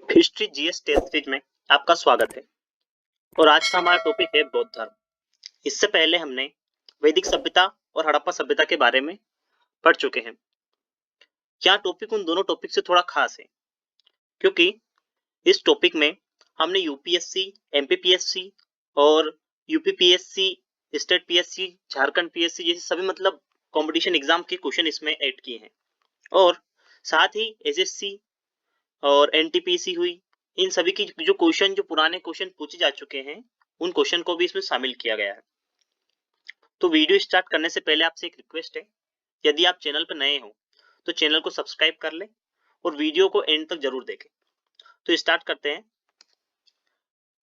History GS test series में आपका स्वागत है। और आज का हमारा टॉपिक है बौद्ध धर्म। इससे पहले हमने वैदिक सभ्यता और हड़प्पा सभ्यता के बारे में पढ़ चुके हैं। यह टॉपिक उन दोनों टॉपिक से थोड़ा खास है क्योंकि इस टॉपिक में हमने यूपीएससी, एमपीपीएससी और UPPSC, state PSC, Jharkhand PSC जैसे सभी मतलब कंपटीशन एग्जाम के क्वेश्चन इसमें ऐड किए हैं। और साथ ही एसएससी और एनटीपीसी हुई, इन सभी की जो क्वेश्चन, जो पुराने क्वेश्चन पूछे जा चुके हैं, उन क्वेश्चन को भी इसमें शामिल किया गया है। तो वीडियो स्टार्ट करने से पहले आपसे एक रिक्वेस्ट है, यदि आप चैनल पर नए हो तो चैनल को सब्सक्राइब कर लें और वीडियो को एंड तक जरूर देखें। तो स्टार्ट करते हैं।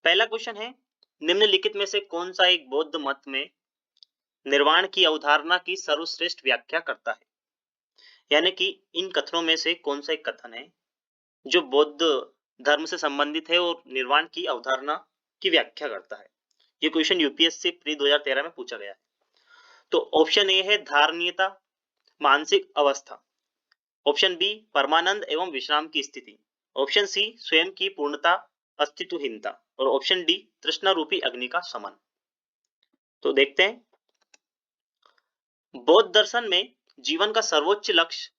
पहला क्वेश्चन है, निम्नलिखित में से कौन सा एक बौद्ध मत में निर्वाण की अवधारणा की सर्वश्रेष्ठ व्याख्या करता है? यानी कि इन कथनों में से कौन सा एक कथन है जो बौद्ध धर्म से संबंधित है और निर्वाण की अवधारणा की व्याख्या करता है? ये क्वेश्चन यूपीएससी प्री 2013 में पूछा गया है। तो ऑप्शन ए है धारणीयता, मानसिक अवस्था। ऑप्शन बी परमानंद एवं विश्राम की स्थिति। ऑप्शन सी स्वयं की पूर्णता, अस्तित्वहीनता। और ऑप्शन डी तृष्णा रूपी अग्नि का शमन। तो देखते हैं। बौद्ध दर्शन में जीवन का सर्वोच्च लक्ष्य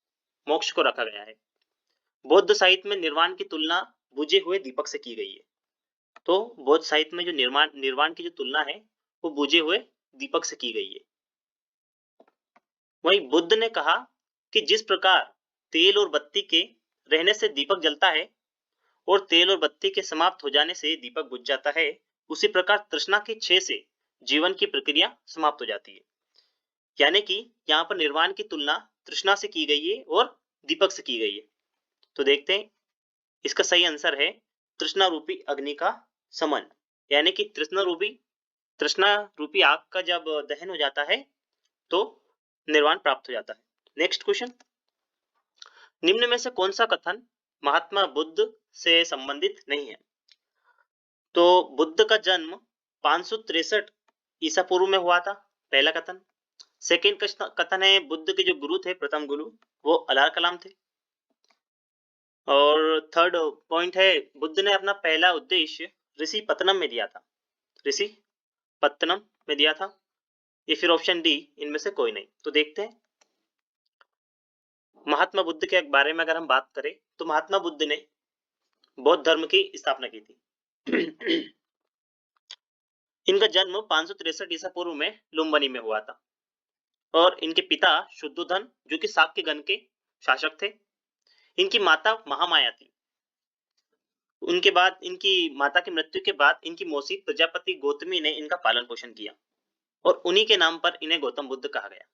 मोक्ष को रखा गया है। बौद्ध साहित्य में निर्वाण की तुलना बुझे हुए दीपक से की गई है। तो बौद्ध साहित्य में जो निर्वाण की जो तुलना है वो बुझे हुए दीपक से की गई है। वहीं बुद्ध ने कहा कि जिस प्रकार तेल और बत्ती के रहने से दीपक जलता है और तेल और बत्ती के समाप्त हो जाने से दीपक बुझ जाता है, उसी प्रकार तृष्णा के क्षय से जीवन की प्रक्रिया समाप्त हो जाती है। यानी कि यहाँ पर निर्वाण की तुलना तृष्णा से की गई है और दीपक से की गई है। तो देखते हैं, इसका सही आंसर है तृष्णा रूपी अग्नि का शमन। यानी कि तृष्णा रूपी आग का जब दहन हो जाता है तो निर्वाण प्राप्त हो जाता है। नेक्स्ट क्वेश्चन, निम्न में से कौन सा कथन महात्मा बुद्ध से संबंधित नहीं है? तो बुद्ध का जन्म 563 ईसा पूर्व में हुआ था, पहला कथन। सेकेंड कथन है, बुद्ध के जो गुरु थे, प्रथम गुरु, वो अलार कलाम थे। और थर्ड पॉइंट है, बुद्ध ने अपना पहला उद्देश्य ऋषि पत्तनम में दिया था, ऋषि पत्तनम में दिया था। ये फिर ऑप्शन डी, इनमें से कोई नहीं। तो देखते हैं। महात्मा बुद्ध के बारे में अगर हम बात करें तो महात्मा बुद्ध ने बौद्ध धर्म की स्थापना की थी। इनका जन्म 563 ईसा पूर्व में लुम्बिनी में हुआ था। और इनके पिता शुद्धोधन, जो कि शाक्यगण के शासक थे। इनकी माता महामाया थी। उनके बाद, इनकी माता की मृत्यु के बाद, इनकी मौसी प्रजापति गौतमी ने इनका पालन पोषण किया और उन्हीं के नाम पर इन्हें गौतम बुद्ध कहा गया।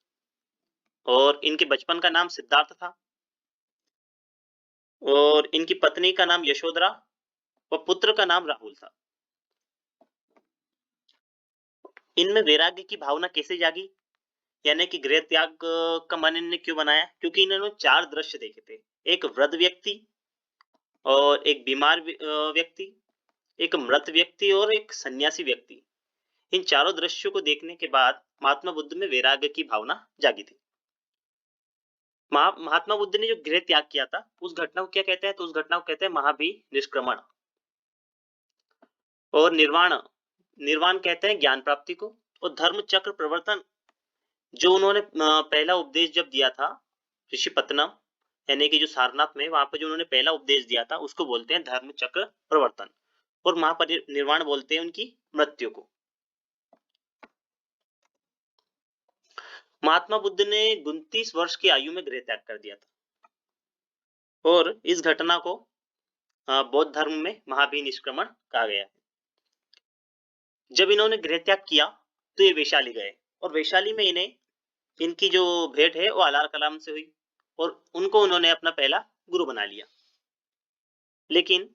और इनके बचपन का नाम सिद्धार्थ था और इनकी पत्नी का नाम यशोधरा और पुत्र का नाम राहुल था। इनमें वैराग्य की भावना कैसे जागी, यानी कि गृह त्याग का मन इन्होंने क्यों बनाया? क्योंकि इन्होंने 4 दृश्य देखे थे। एक वृद्ध व्यक्ति और एक बीमार व्यक्ति, एक मृत व्यक्ति और एक सन्यासी व्यक्ति। इन चारों दृश्यों को देखने के बाद महात्मा बुद्ध में वैराग्य की भावना जागी थी। महात्मा बुद्ध ने जो गृह त्याग किया था, उस घटना को क्या कहते हैं? तो उस घटना को कहते हैं महाभिनिष्क्रमण। और निर्वाण कहते हैं ज्ञान प्राप्ति को। और धर्म चक्र प्रवर्तन, जो उन्होंने पहला उपदेश जब दिया था ऋषि पत्तनम, यानी कि जो सारनाथ में, वहां पर जो उन्होंने पहला उपदेश दिया था, उसको बोलते हैं धर्म चक्र प्रवर्तन। और महापरिनिर्वाण बोलते हैं उनकी मृत्यु को। महात्मा बुद्ध ने 29 वर्ष की आयु में गृह त्याग कर दिया था और इस घटना को बौद्ध धर्म में महाभिनिष्क्रमण कहा गया है। जब इन्होंने गृह त्याग किया तो ये वैशाली गए और वैशाली में इनकी जो भेंट है वो अलार कलाम से हुई और उनको उन्होंने अपना पहला गुरु बना लिया। लेकिन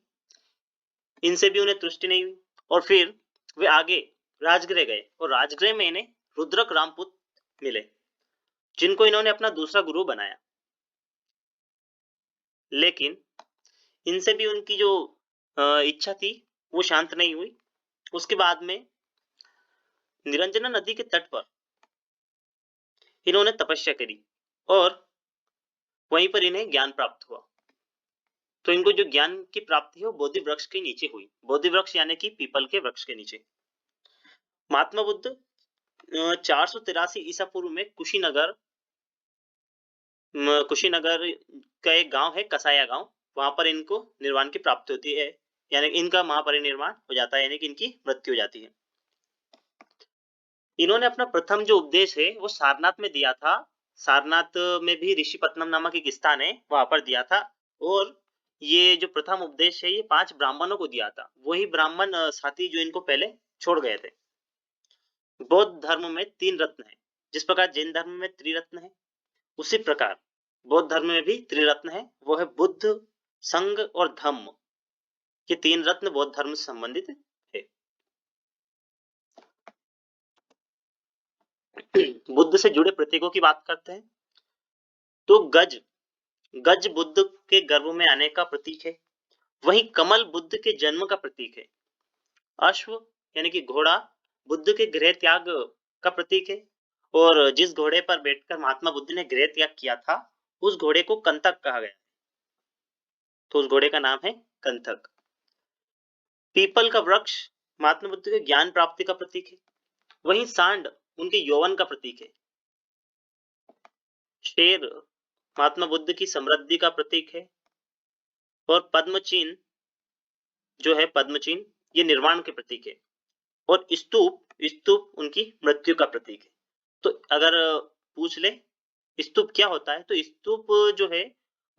इनसे भी उन्हें तुष्टि नहीं हुई और फिर वे आगे राजगृह गए और राजगृह में इन्हें रुद्रक रामपुत मिले, जिनको इन्होंने अपना दूसरा गुरु बनाया। लेकिन इनसे भी उनकी जो इच्छा थी वो शांत नहीं हुई। उसके बाद में निरंजना नदी के तट पर इन्होंने तपस्या करी और वहीं पर इन्हें ज्ञान प्राप्त हुआ। तो इनको जो ज्ञान की प्राप्ति है वो बोधि वृक्ष के नीचे हुई। बोधि वृक्ष यानी कि पीपल के वृक्ष के नीचे। महात्मा बुद्ध 483 ईसा पूर्व में कुशीनगर का एक गांव है, कसाया गांव, वहां पर इनको निर्वाण की प्राप्ति होती है, यानी इनका महापरिनिर्वाण हो जाता है, यानी कि इनकी मृत्यु हो जाती है। इन्होंने अपना प्रथम जो उपदेश है वो सारनाथ में दिया था। सारनाथ में भी ऋषिपत्तनम नामक एक स्थान है, वहां पर दिया था। और ये जो प्रथम उपदेश है ये 5 ब्राह्मणों को दिया था, वही ब्राह्मण साथी जो इनको पहले छोड़ गए थे। बौद्ध धर्म में 3 रत्न है, जिस प्रकार जैन धर्म में त्रिरत्न है, उसी प्रकार बौद्ध धर्म में भी त्रिरत्न है, वो है बुद्ध, संघ और धम्म। ये 3 रत्न बौद्ध धर्म से संबंधित है। बुद्ध से जुड़े प्रतीकों की बात करते हैं तो गज बुद्ध के गर्भ में आने का प्रतीक है। वहीं कमल बुद्ध के जन्म का प्रतीक है। अश्व यानी कि घोड़ा बुद्ध के गृह त्याग का प्रतीक है। और जिस घोड़े पर बैठकर महात्मा बुद्ध ने गृह त्याग किया था उस घोड़े को कंतक कहा गया, तो उस घोड़े का नाम है कंतक। पीपल का वृक्ष महात्मा बुद्ध के ज्ञान प्राप्ति का प्रतीक है। वहीं सांड उनके यौवन का प्रतीक है। शेर महात्मा बुद्ध की समृद्धि का प्रतीक है। और पद्मचिन्ह जो है, पद्मचिन्ह ये निर्वाण के प्रतीक है। और स्तूप उनकी मृत्यु का प्रतीक है। तो अगर पूछ ले स्तूप क्या होता है, तो स्तूप जो है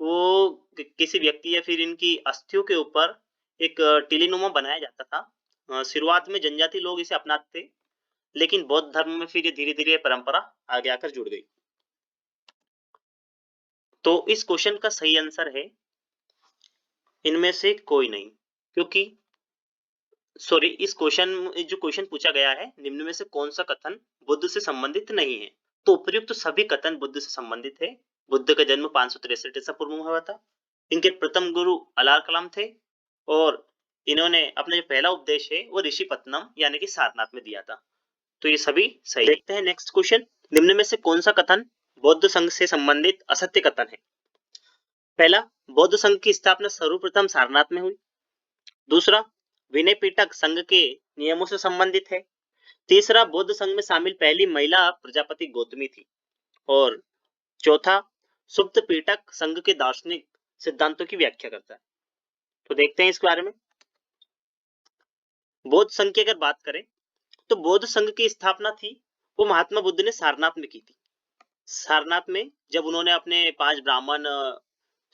वो किसी व्यक्ति या फिर इनकी अस्थियों के ऊपर एक टीलीनुमा बनाया जाता था। शुरुआत में जनजाति लोग इसे अपनाते थे, लेकिन बौद्ध धर्म में फिर धीरे धीरे परंपरा आगे आकर जुड़ गई। तो इस क्वेश्चन का सही आंसर है इनमें से कोई नहीं, क्योंकि इस क्वेश्चन पूछा गया है निम्न में से कौन सा कथन बुद्ध से संबंधित नहीं है, तो उपयुक्त तो सभी कथन बुद्ध से संबंधित है। बुद्ध का जन्म 563 ईसा पूर्व में हुआ था। इनके प्रथम गुरु अलार कलाम थे और इन्होंने अपना जो पहला उपदेश है वो ऋषिपत्तनम यानी कि सारनाथ में दिया था। तो ये सभी सही। देखते हैं नेक्स्ट क्वेश्चन, निम्न में से कौन सा कथन बौद्ध संघ से संबंधित असत्य कथन है। पहला, बौद्ध संघ की स्थापना सर्वप्रथम सारनाथ में हुई। दूसरा, विनय पिटक संघ के नियमों से संबंधित है। तीसरा, बौद्ध संघ में शामिल पहली महिला प्रजापति गौतमी थी। और चौथा, सुप्त पिटक संघ के दार्शनिक सिद्धांतों की व्याख्या करता है। तो देखते हैं इसके बारे में। बौद्ध संघ की अगर बात करें तो बौद्ध संघ की स्थापना थी वो महात्मा बुद्ध ने सारनाथ में की थी। सारनाथ में जब उन्होंने अपने 5 ब्राह्मण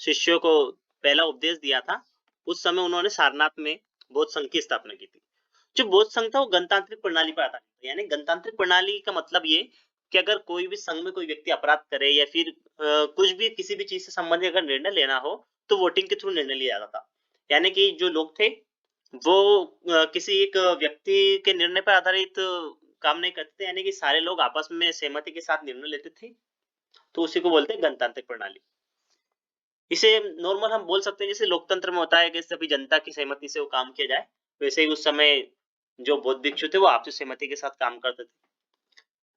शिष्यों को पहला उपदेश दिया था, उस समय उन्होंने सारनाथ में बौद्ध संघ की स्थापना की थी। जो बौद्ध संघ था वो गणतांत्रिक प्रणाली पर आधारित था। यानी गणतांत्रिक प्रणाली का मतलब ये कि अगर कोई भी संघ में कोई व्यक्ति अपराध करे या फिर कुछ भी किसी भी चीज से संबंधित अगर निर्णय लेना हो तो वोटिंग के थ्रू निर्णय लिया जाता था। यानी कि जो लोग थे वो किसी एक व्यक्ति के निर्णय पर आधारित काम नहीं करते थे, यानी कि सारे लोग आपस में सहमति के साथ निर्णय लेते थे, तो उसी को बोलते हैं गणतांत्रिक प्रणाली। इसे नॉर्मल हम बोल सकते हैं जैसे लोकतंत्र में होता है कि सभी जनता की सहमति से वो काम किया जाए, वैसे ही उस समय जो बौद्ध भिक्षु थे वो आपसी सहमति के साथ काम करते थे।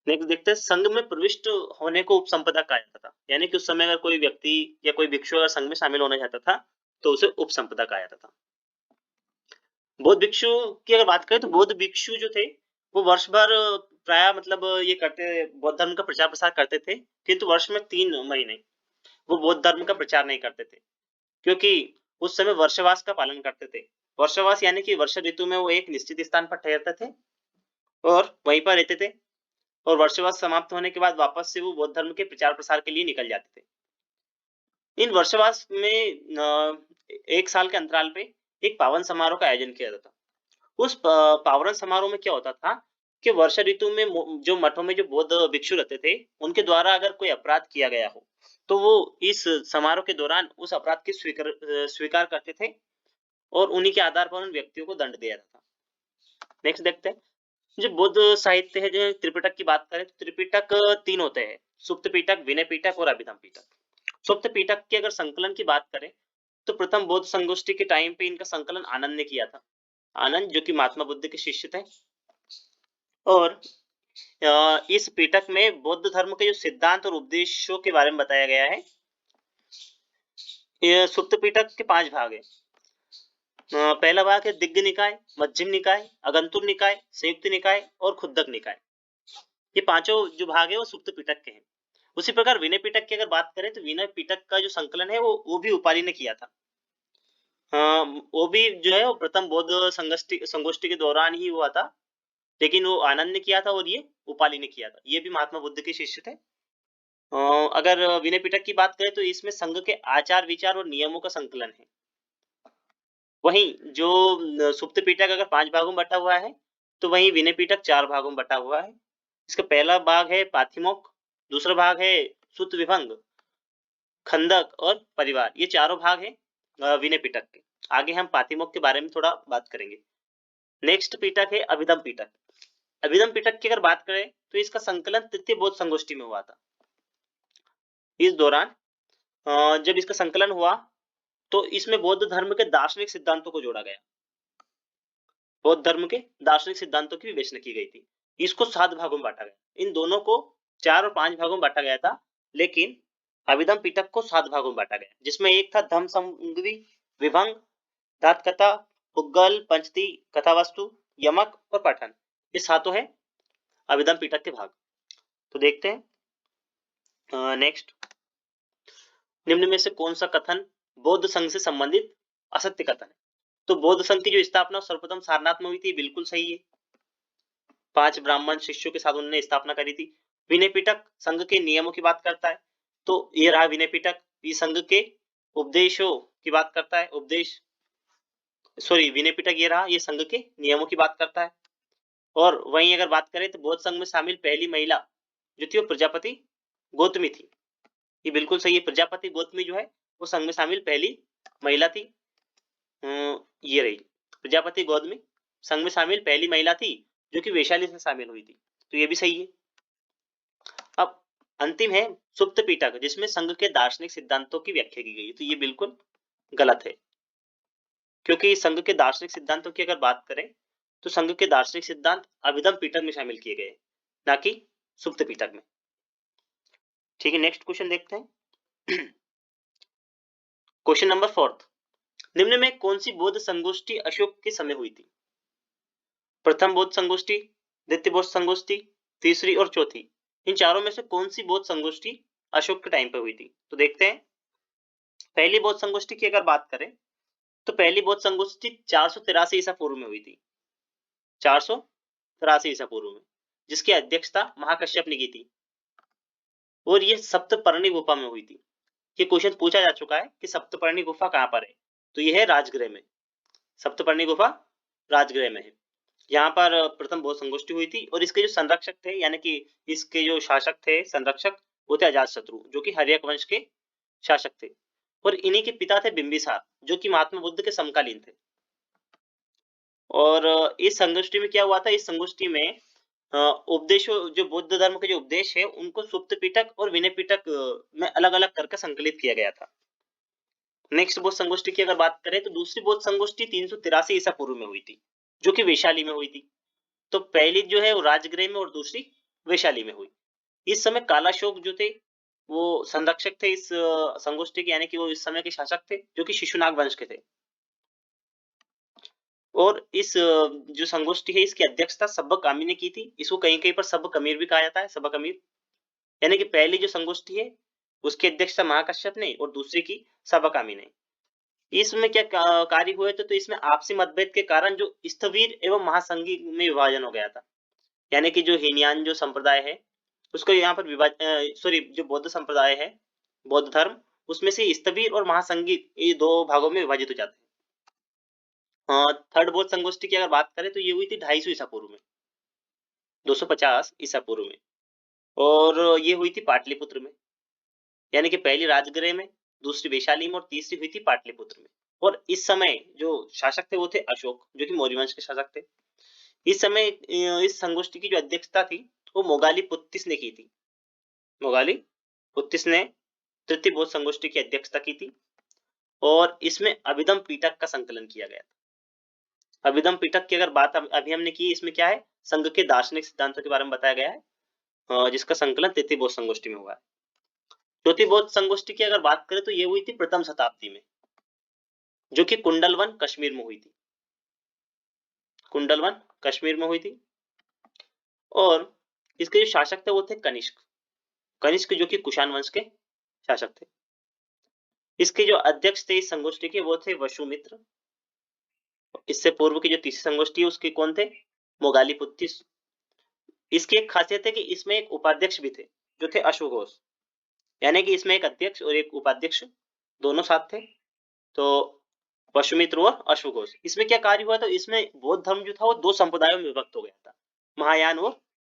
नेक्स्ट देखते हैं, संघ में प्रविष्ट होने को उपसंपदा कहा जाता था। यानी कि उस समय अगर कोई व्यक्ति या कोई भिक्षु अगर संघ में शामिल होना चाहता था तो उसे उपसंपदा कहा जाता था। बौद्ध भिक्षु की अगर बात करें तो बौद्ध भिक्षु जो थे वो वर्ष भर प्राय मतलब ये करते बौद्ध धर्म का प्रचार प्रसार करते थे, किंतु वर्ष में 3 महीने वो बौद्ध धर्म का प्रचार नहीं करते थे, क्योंकि उस समय वर्षवास का पालन करते थे। वर्षवास यानी कि वर्षा ऋतु में वो एक निश्चित स्थान पर ठहरते थे और वहीं पर रहते थे, और वर्षवास समाप्त होने के बाद वापस से वो बौद्ध धर्म के प्रचार प्रसार के लिए निकल जाते थे। इन वर्षवास में 1 साल के अंतराल पे एक पावन समारोह का आयोजन किया जाता था। उस पावन समारोह में क्या होता था कि वर्षा ऋतु में जो मठों में जो बौद्ध भिक्षु रहते थे उनके द्वारा अगर कोई अपराध किया गया हो तो वो इस समारोह के दौरान उस अपराध की स्वीकार करते थे और उन्हीं के आधार पर उन व्यक्तियों को दंड दिया जाता। नेक्स्ट देखते हैं, जो बौद्ध साहित्य है, जो त्रिपिटक की बात करें तो त्रिपिटक 3 होते हैं, सुप्त पिटक, विनय पिटक और अभिधम पिटक। सुप्त पिटक की अगर संकलन की बात करें तो प्रथम बौद्ध संगोष्ठी के टाइम पे इनका संकलन आनंद ने किया था। आनंद जो कि महात्मा बुद्ध के शिष्य थे, और इस पिटक में बौद्ध धर्म के जो सिद्धांत और उपदेशों के बारे में बताया गया है। ये सुप्त पिटक के 5 भाग है। पहला भाग है दिग्ग निकाय, मध्यम निकाय, अगंतुर निकाय, संयुक्त निकाय और खुद्दक निकाय। ये पांचों जो भाग है वो सुप्त पिटक के हैं। उसी प्रकार विनय पिटक की अगर बात करें तो विनय पिटक का जो संकलन है वो भी उपालि ने किया था। वो भी जो है वो प्रथम बौद्ध संगोष्ठी के दौरान ही हुआ था, लेकिन वो आनंद ने किया था और ये उपालि ने किया था। ये भी महात्मा बुद्ध के शिष्य थे। अगर विनय पिटक की बात करें तो इसमें संघ के आचार विचार और नियमों का संकलन है। वहीं जो सुप्त पिटक अगर 5 भागों में बटा हुआ है तो वहीं विनय पिटक 4 भागों में बटा हुआ है। इसका पहला भाग है पाथिमोक्ष, दूसरा भाग है सुत्त विभंग, खंदक और परिवार। ये चारों भाग हैं विनय पिटक के। आगे हम पातिमोक्ष के बारे में थोड़ा बात करेंगे। नेक्स्ट पिटक है अभिधम पिटक। अभिधम पिटक की अगर बात करें तो इसका संकलन तृतीय बौद्ध संगोष्ठी में हुआ था। इस दौरान जब इसका संकलन हुआ तो इसमें बौद्ध धर्म के दार्शनिक सिद्धांतों को जोड़ा गया। बौद्ध धर्म के दार्शनिक सिद्धांतों की विवेचना की गई थी। इसको 7 भागों में बांटा गया। इन दोनों को 4 और 5 भागों में बांटा गया था, लेकिन अभिधम पिटक को 7 भागों में बांटा गया, जिसमें एक था धम्म संग्वी, विभंग, दात कथा, पुग्गल, पंचती, कथावस्तु, यमक और पठन। ये सातों है अभिधम पिटक के भाग। तो देखते हैं नेक्स्ट, निम्न में से कौन सा कथन बौद्ध संघ से संबंधित असत्य कथन है? तो बौद्ध संघ की जो स्थापना सर्वप्रथम सारनाथ में हुई थी, बिल्कुल सही है। 5 ब्राह्मण शिष्यों के साथ उन्होंने स्थापना करी थी। विनय पिटक संघ के नियमों की बात करता है, तो ये रहा विनय पिटक। ये संघ के उपदेशों की बात करता है, उपदेश सॉरी विनय पिटक ये रहा, ये संघ के नियमों की बात करता है। और वहीं अगर बात करें तो बौद्ध संघ में शामिल पहली महिला जो थी वो प्रजापति गौतमी थी। ये बिल्कुल सही है, प्रजापति गौतमी जो है वो संघ में शामिल पहली महिला थी। ये रही प्रजापति गौतमी संघ में शामिल पहली महिला थी जो कि वैशाली से शामिल हुई थी, तो ये भी सही है। अब अंतिम है सुप्त पिटक, जिसमें संघ के दार्शनिक सिद्धांतों की व्याख्या की गई है, तो ये बिल्कुल गलत है, क्योंकि संघ के दार्शनिक सिद्धांतों की अगर बात करें तो संघ के दार्शनिक सिद्धांत अभिधम पिटक में शामिल किए गए, ना कि सुप्त पिटक में। ठीक है, नेक्स्ट क्वेश्चन देखते हैं। क्वेश्चन नंबर 4, निम्न में कौन सी बौद्ध संगोष्ठी अशोक के समय हुई थी? प्रथम बौद्ध संगोष्ठी, द्वितीय बौद्ध संगोष्ठी, तीसरी और चौथी। इन चारों में से कौन सी बौद्ध संगोष्ठी अशोक के टाइम पे हुई थी? तो देखते हैं। पहली बौद्ध संगोष्ठी की अगर बात करें तो पहली बौद्ध संगोष्ठी 483 ईसा पूर्व में हुई थी। 483 ईसा पूर्व में, जिसकी अध्यक्षता महाकश्यप ने की थी, और ये सप्तपर्णी गुफा में हुई थी। ये क्वेश्चन पूछा जा चुका है कि सप्तपर्णी गुफा कहां पर है, तो यह है राजगृह में। सप्तपर्णी गुफा राजगृह में है। यहाँ पर प्रथम बौद्ध संगोष्ठी हुई थी, और इसके जो संरक्षक थे, यानी कि इसके जो शासक थे, संरक्षक, वो थे अजातशत्रु, जो कि हर्यक वंश के शासक थे, और इन्हीं के पिता थे बिंबिसार, जो कि महात्मा बुद्ध के समकालीन थे। और इस संगोष्ठी में क्या हुआ था? इस संगोष्ठी में उपदेशों, जो बौद्ध धर्म के जो उपदेश है, उनको सुप्त पिटक और विनय पिटक में अलग अलग करके संकलित किया गया था। नेक्स्ट बौद्ध संगोष्ठी की अगर बात करें तो दूसरी बौद्ध संगोष्ठी 383 ईसा पूर्व में हुई थी, जो कि वैशाली में हुई थी। तो पहली जो है वो राजगृह में और दूसरी वैशाली में हुई। इस समय कालाशोक जो थे वो संरक्षक थे इस संगोष्ठी के, यानी कि वो इस समय के शासक थे, जो कि शिशुनाग वंश के थे। और इस जो संगोष्ठी है, इसकी अध्यक्षता सब्बकामी ने की थी। इसको कहीं कहीं पर सब्ब कमीर भी कहा जाता है, सब्ब कमीर। यानी कि पहली जो संगोष्ठी है उसकी अध्यक्षता महाकश्यप ने और दूसरी की सब्बकामी ने। इसमें क्या कार्य हुए थे? तो इसमें आपसी मतभेद के कारण जो स्थविर एवं महासंघी में विभाजन हो गया था। यानी कि जो हीनयान जो संप्रदाय है उसको यहाँ पर सॉरी जो बौद्ध संप्रदाय है, बौद्ध धर्म, उसमें से स्थविर और महासंघी ये 2 भागों में विभाजित हो जाते हैं। थर्ड बौद्ध संगोष्ठी की अगर बात करें तो ये हुई थी 250 ईसा पूर्व में, 250 ईसा पूर्व में, और ये हुई थी पाटलिपुत्र में। यानी कि पहली राजगृह में, दूसरी वैशाली में और तीसरी हुई थी पाटलिपुत्र में। और इस समय जो शासक थे वो थे अशोक, जो कि मौर्य वंश के शासक थे। इस समय इस संगोष्ठी की जो अध्यक्षता थी वो मोगाली पुत्तिस ने की थी। मोगाली पुत्तिस ने तृतीय बौद्ध संगोष्ठी की अध्यक्षता की थी, और इसमें अभिधम पिटक का संकलन किया गया था। अभिधम पिटक की अगर बात अभी हमने की, इसमें क्या है? संघ के दार्शनिक सिद्धांतों के बारे में बताया गया है, जिसका संकलन तृतीय बौद्ध संगोष्ठी में हुआ है। चौथी बौद्ध संगोष्ठी की अगर बात करें तो ये हुई थी प्रथम शताब्दी में, जो कि कुंडलवन कश्मीर में हुई थी। कुंडलवन कश्मीर में हुई थी। और इसके जो शासक थे वो थे कनिष्क। कनिष्क जो कि कुषाण वंश के शासक थे। इसके जो अध्यक्ष थे इस संगोष्ठी के वो थे वसुमित्र। इससे पूर्व की जो तीसरी संगोष्ठी है उसके कौन थे? मोगालीपुत्ती। इसकी एक खासियत है कि इसमें एक उपाध्यक्ष भी थे जो थे अश्वघोष, यानी कि इसमें एक अध्यक्ष और एक उपाध्यक्ष दोनों साथ थे। तो वसुमित्र और अश्वघोष। इसमें क्या कार्य हुआ? तो इसमें बौद्ध धर्म जो था वो दो संप्रदायों में विभक्त हो गया था, महायान और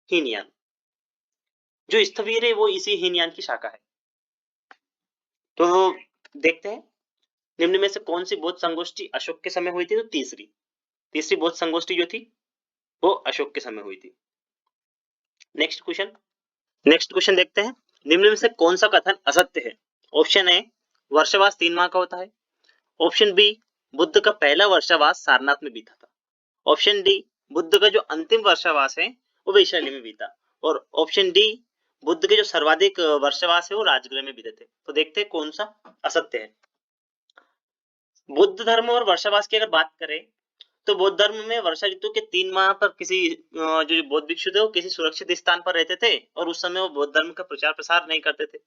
हीनयान। जो स्थविर है वो इसी हीनयान की शाखा है। तो देखते हैं निम्न में से कौन सी बौद्ध संगोष्ठी अशोक के समय हुई थी? तो तीसरी बौद्ध संगोष्ठी जो थी वो अशोक के समय हुई थी। नेक्स्ट क्वेश्चन देखते हैं। निम्न में से कौन सा कथन असत्य है? ऑप्शन ए, वर्षवास 3 माह का होता है। ऑप्शन बी, बुद्ध का पहला वर्षवास सारनाथ में बीता था। ऑप्शन डी, बुद्ध का जो अंतिम वर्षवास है वो वैशाली में बीता। और ऑप्शन डी, बुद्ध के जो सर्वाधिक वर्षवास है वो राजगृह में बीते थे। तो देखते हैं कौन सा असत्य है। बुद्ध धर्म और वर्षवास की अगर बात करें तो बौद्ध धर्म में वर्षा ऋतु के 3 माह पर किसी जो बौद्ध भिक्षु थे वो किसी सुरक्षित स्थान पर रहते थे और उस समय वो बौद्ध धर्म का प्रचार प्रसार नहीं करते थे।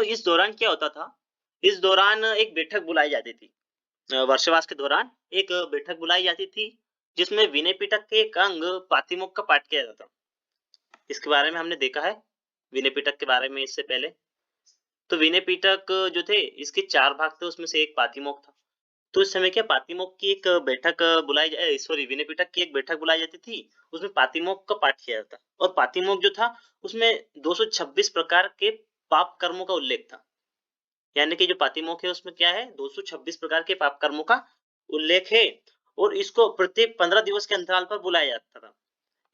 इस दौरान क्या होता था? इस दौरान एक बैठक बुलाई जाती थी। वर्षवास के दौरान एक बैठक बुलाई जाती थी जिसमें विनय पिटक के एक अंग पातिमोक्ष का पाठ किया जाता। इसके बारे में हमने देखा है, विनय पिटक के बारे में इससे पहले। तो विनय पिटक जो थे इसके 4 भाग थे, उसमें से एक पातिमोक्ष था। तो इस समय क्या पातिमोक्ष की एक बैठक विनय पिटक की एक बैठक बुलाई जाती थी, उसमें पातिमोक्ष का पाठ किया जाता। और पातिमोक्ष जो था उसमें 226 प्रकार के पाप कर्मों का उल्लेख था। यानी कि जो पातिमोक्ष है उसमें क्या है? 226 प्रकार के पाप कर्मों का उल्लेख है। और इसको प्रत्येक 15 दिवस के अंतराल पर बुलाया जाता था।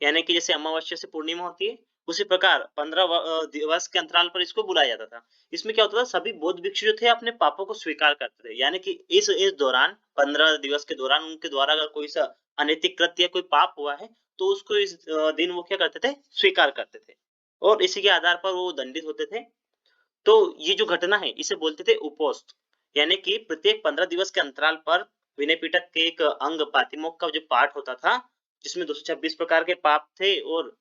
यानी कि जैसे अमावस्या से पूर्णिमा होती है उसी प्रकार 15 दिवस के अंतराल पर इसको बुलाया जाता था। इसमें क्या होता था? सभी बौद्ध भिक्षु जो थे अपने पापों को स्वीकार करते थे। यानी कि इस दौरान 15 दिवस के दौरान उनके द्वारा अगर कोई सा अनैतिक कृत्य या कोई पाप हुआ है तो उसको इस दिन वो क्या करते थे? स्वीकार करते थे और इसी के आधार पर वो दंडित होते थे। तो ये जो घटना है इसे बोलते थे उपोस्त। यानी कि प्रत्येक 15 दिवस के अंतराल पर विनय पिटक के एक अंग पातिमोक्ष का जो पाठ होता था जिसमें 226 प्रकार के पाप थे। और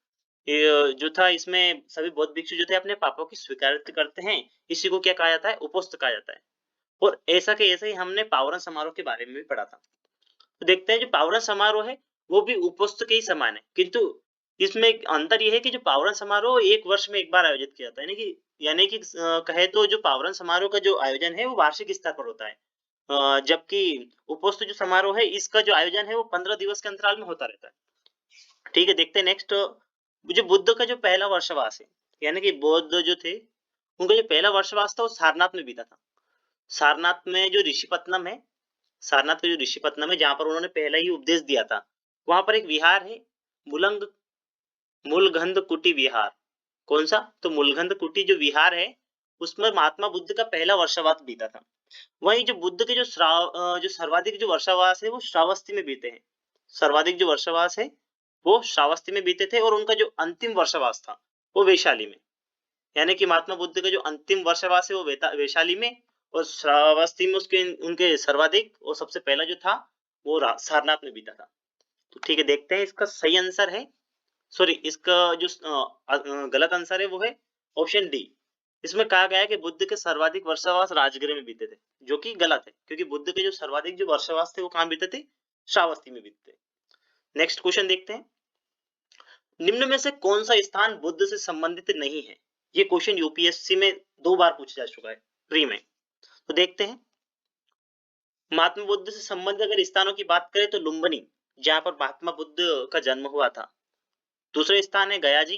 ये जो था इसमें सभी बौद्ध भिक्षु जो थे अपने पापों की स्वीकृति करते हैं। इसी को क्या कहा जाता है? उपोस्त कहा जाता है। और ऐसा के ऐसा ही हमने पावरण समारोह के बारे में भी पढ़ा था। तो देखते हैं जो पावरण समारोह है वो भी उपोस्त के ही समान है, किंतु इसमें एक अंतर यह है कि जो पावरण समारोह 1 वर्ष में एक बार आयोजित किया जाता है। यानी कि कहे तो जो पावरण समारोह का जो आयोजन है वो वार्षिक स्तर पर होता है। जबकि उपोस्त जो समारोह है इसका जो आयोजन है वो 15 दिवस के अंतराल में होता रहता है। ठीक है, देखते हैं नेक्स्ट। जो बुद्ध का जो पहला वर्षवास है, यानी कि बौद्ध जो थे उनका जो पहला वर्षवास था वो सारनाथ में बीता था। सारनाथ में जो ऋषिपत्तनम है, सारनाथ का जो ऋषिपत्तनम है जहां पर उन्होंने पहला ही उपदेश दिया था, वहां पर एक विहार है मूलगंध कुटी विहार। कौन सा? तो मूलगंध कुटी जो विहार है उसमें महात्मा बुद्ध का पहला वर्षवास बीता था। वहीं जो बुद्ध के जो सर्वाधिक जो वर्षवास है वो श्रावस्ती में बीते हैं। सर्वाधिक जो वर्षवास है वो श्रावस्ती में बीते थे और उनका जो अंतिम वर्षवास था वो वैशाली में। यानी कि महात्मा बुद्ध का जो अंतिम वर्षवास है वो वैशाली में और श्रावस्ती में उसके उनके सर्वाधिक और सबसे पहला जो था वो सारनाथ में बीता था। तो ठीक है, देखते हैं इसका सही आंसर है, सॉरी इसका जो गलत आंसर है वो है ऑप्शन डी। इसमें कहा गया है कि बुद्ध के सर्वाधिक वर्षवास राजगृह में बीते थे, जो कि गलत है क्योंकि बुद्ध के जो सर्वाधिक जो वर्षवास थे वो कहाँ बीते थे? श्रावस्ती में बीते थे। नेक्स्ट क्वेश्चन देखते हैं। निम्न में से कौन सा स्थान बुद्ध से संबंधित नहीं है? ये क्वेश्चन यूपीएससी में 2 बार पूछा जा चुका है प्री में। तो देखते हैं। महात्मा बुद्ध से संबंधित अगर स्थानों की बात करें तो लुम्बिनी, जहां पर महात्मा बुद्ध का जन्म हुआ था। दूसरा स्थान है गया जी,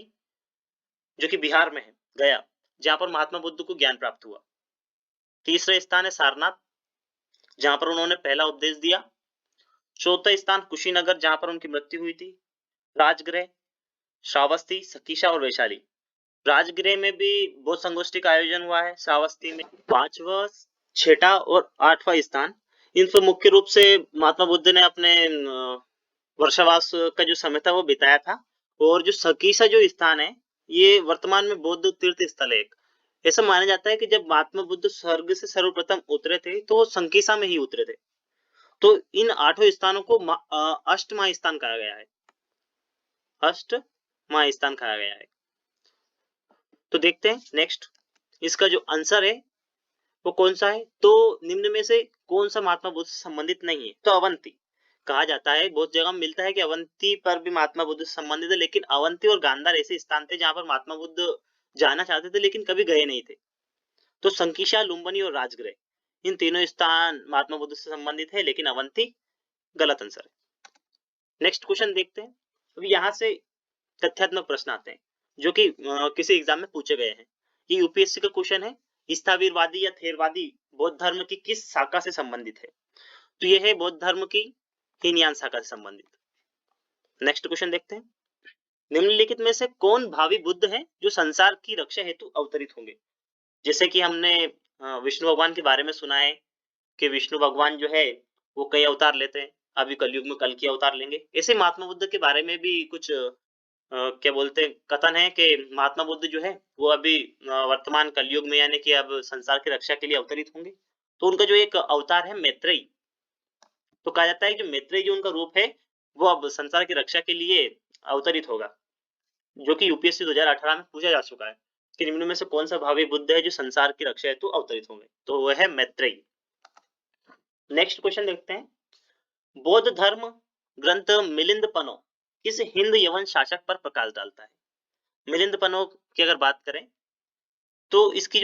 जो कि बिहार में है, गया, जहां पर महात्मा बुद्ध को ज्ञान प्राप्त हुआ। तीसरा स्थान है सारनाथ, जहां पर उन्होंने पहला उपदेश दिया। चौथा स्थान कुशीनगर, जहां पर उनकी मृत्यु हुई थी। राजगृह, श्रावस्ती, सकीशा और वैशाली। राजगृह में भी बौद्ध संगोष्ठी का आयोजन हुआ है। श्रावस्ती में 5वां, 6ठा और 8वां स्थान, इन पर मुख्य रूप से महात्मा बुद्ध ने अपने वर्षावास का जो समय था वो बिताया था। और जो सकीशा जो स्थान है ये वर्तमान में बौद्ध तीर्थ स्थल है। ऐसा माना जाता है कि जब महात्मा बुद्ध स्वर्ग से सर्वप्रथम उतरे थे तो वो संकीसा में ही उतरे थे। तो इन 8 स्थानों को अष्ट महास्थान कहा गया है। अष्ट महास्थान कहा गया है। तो देखते हैं नेक्स्ट, इसका जो आंसर है वो कौन सा है। तो निम्न में से कौन सा महात्मा बुद्ध से संबंधित नहीं है। तो अवंती कहा जाता है, बहुत जगह मिलता है कि अवंती पर भी महात्मा बुद्ध से संबंधित है, लेकिन अवंती और गांधार ऐसे स्थान थे जहां पर महात्मा बुद्ध जाना चाहते थे लेकिन कभी गए नहीं थे। तो संकीशा, लुम्बिनी और राजगृह, इन तीनों स्थान महात्मा बुद्ध से संबंधित है, लेकिन अवंती गलत आंसर है। नेक्स्ट क्वेश्चन देखते हैं। अभी यहाँ से तथ्यात्मक प्रश्न आते हैं जो कि किसी एग्जाम में पूछे गए हैं। ये यूपीएससी का क्वेश्चन है, स्थावीरवादी या थेरवादी बौद्ध धर्म की किस शाखा से संबंधित है। तो यह है बौद्ध धर्म की हीनयान शाखा से संबंधित। नेक्स्ट क्वेश्चन देखते हैं। निम्नलिखित में से कौन भावी बुद्ध है जो संसार की रक्षा हेतु अवतरित होंगे। जैसे कि हमने विष्णु भगवान के बारे में सुना है कि विष्णु भगवान जो है वो कई अवतार लेते हैं, अभी कलयुग में कल की अवतार लेंगे। ऐसे महात्मा बुद्ध के बारे में भी कुछ क्या बोलते हैं कथन है कि महात्मा बुद्ध जो है वो अभी वर्तमान कलयुग में यानी कि अब संसार की रक्षा के लिए अवतरित होंगे। तो उनका जो एक अवतार है मैत्रेयी, तो कहा जाता है कि मैत्रेयी जो उनका रूप है वो अब संसार की रक्षा के लिए अवतरित होगा, जो कि यूपीएससी 2018 में पूछा जा चुका है कि निम्न में से कौन सा भावी बुद्ध है जो संसार की रक्षा हेतु अवतरित होंगे। तो वह है मैत्रेयी। नेक्स्ट क्वेश्चन देखते हैं। बौद्ध धर्म ग्रंथ मिलिंदपनो किस हिंद यवन शासक पर प्रकाश डालता है। मिलिंदपनो की अगर बात करें तो इसकी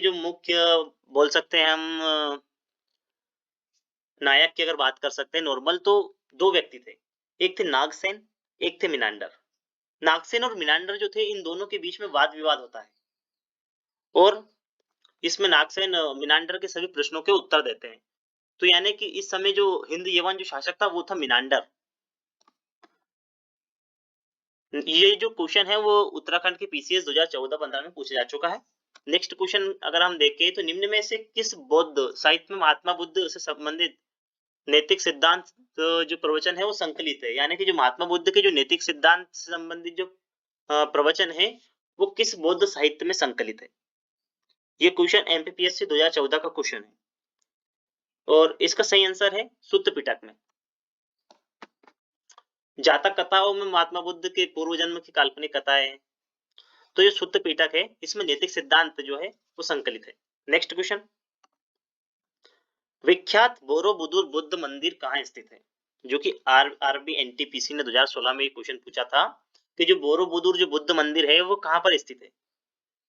जो मुख्य बोल सकते हैं हम नायक की अगर बात कर सकते हैं नॉर्मल, तो दो व्यक्ति थे, एक थे नागसेन, एक थे मिनांडर। नागसेन और मिनांडर जो थे इन दोनों के बीच में वाद विवाद होता है और इसमें नागसेन मिनांडर के सभी प्रश्नों के उत्तर देते हैं। तो यानी कि इस समय जो हिंद यवन जो शासक था वो था मिनांडर। ये जो क्वेश्चन है वो उत्तराखंड के पीसीएस 2014-15 में पूछा जा चुका है। नेक्स्ट क्वेश्चन अगर हम देखें तो निम्न में से किस बौद्ध साहित्य में महात्मा बुद्ध से संबंधित नैतिक सिद्धांत जो प्रवचन है वो संकलित है। यानी कि जो महात्मा बुद्ध के जो नैतिक सिद्धांत से संबंधित जो प्रवचन है वो किस बौद्ध साहित्य में संकलित है। ये क्वेश्चन एमपीपीएससी 2014 का क्वेश्चन है और इसका सही आंसर है सुत्त पिटक में। जातक कथाओं में महात्मा बुद्ध के पूर्व जन्म की काल्पनिक कथाएं हैं, तो ये सुत्त पिटक है, इसमें नैतिक सिद्धांत जो है वो संकलित है। Next question. विख्यात बोरोबुदुर बुद्ध मंदिर कहाँ स्थित है। जो कि आरबी एनटीपीसी ने 2016 में क्वेश्चन पूछा था कि जो बोरोबुदुर जो बुद्ध मंदिर है वो कहाँ पर स्थित है।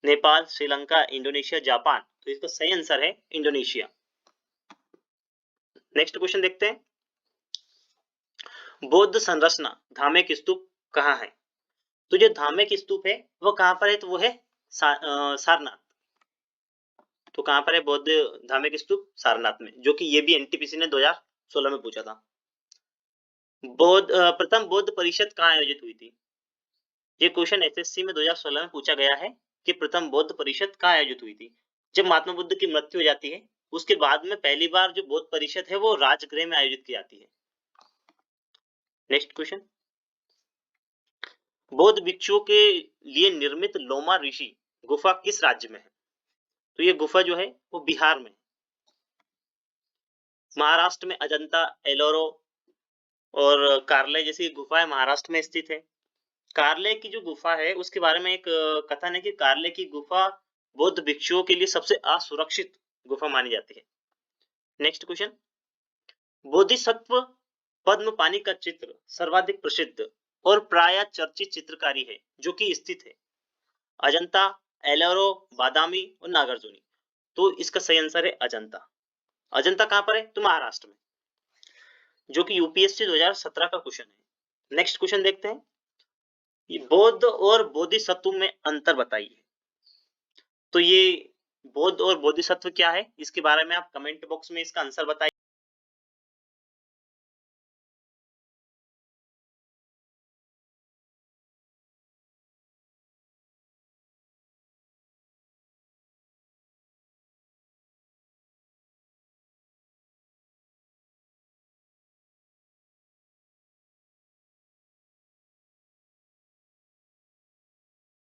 Nepal, Sri Lanka, Indonesia, Japan. तो इसका सही आंसर है इंडोनेशिया। नेक्स्ट क्वेश्चन देखते हैं। बौद्ध संरचना धार्मिक स्तूप कहाँ है। तो जो धार्मिक स्तूप है वो कहाँ पर है, तो वो है सारनाथ। तो कहाँ पर है बौद्ध धार्मिक स्तूप, सारनाथ में, जो कि ये भी एनटीपीसी ने 2016 में पूछा था। प्रथम बौद्ध परिषद कहाँ आयोजित हुई थी। ये क्वेश्चन एसएससी में 2016 में पूछा गया है कि प्रथम बौद्ध परिषद कहाँ आयोजित हुई थी। जब महात्मा बुद्ध की मृत्यु हो जाती है उसके बाद में पहली बार जो बौद्ध परिषद है वो राजगृह में आयोजित की जाती है। Next question. बौद्ध भिक्षुओं के लिए निर्मित लोमा ऋषि गुफा किस राज्य में है। तो ये गुफा जो है वो बिहार में, महाराष्ट्र में अजंता, एलोरा और कार्ले जैसी गुफाएं महाराष्ट्र में स्थित है। कार्ले की जो गुफा है उसके बारे में एक कथन है कि कार्ले की गुफा बौद्ध भिक्षुओं के लिए सबसे असुरक्षित गुफा मानी जाती है। Next question. बोधिसत्व पद्मपाणि का चित्र सर्वाधिक प्रसिद्ध और प्राय चर्चित चित्रकारी है जो कि स्थित है अजंता, एलोरा, बादामी और नागार्जुनी। तो इसका सही आंसर है अजंता। अजंता कहां पर है, तो महाराष्ट्र में, जो कि यूपीएससी 2017 का क्वेश्चन है। नेक्स्ट क्वेश्चन देखते हैं। बौद्ध और बोधिसत्व में अंतर बताइए। तो ये बौद्ध और बोधिसत्व क्या है इसके बारे में आप कमेंट बॉक्स में इसका आंसर बताइए।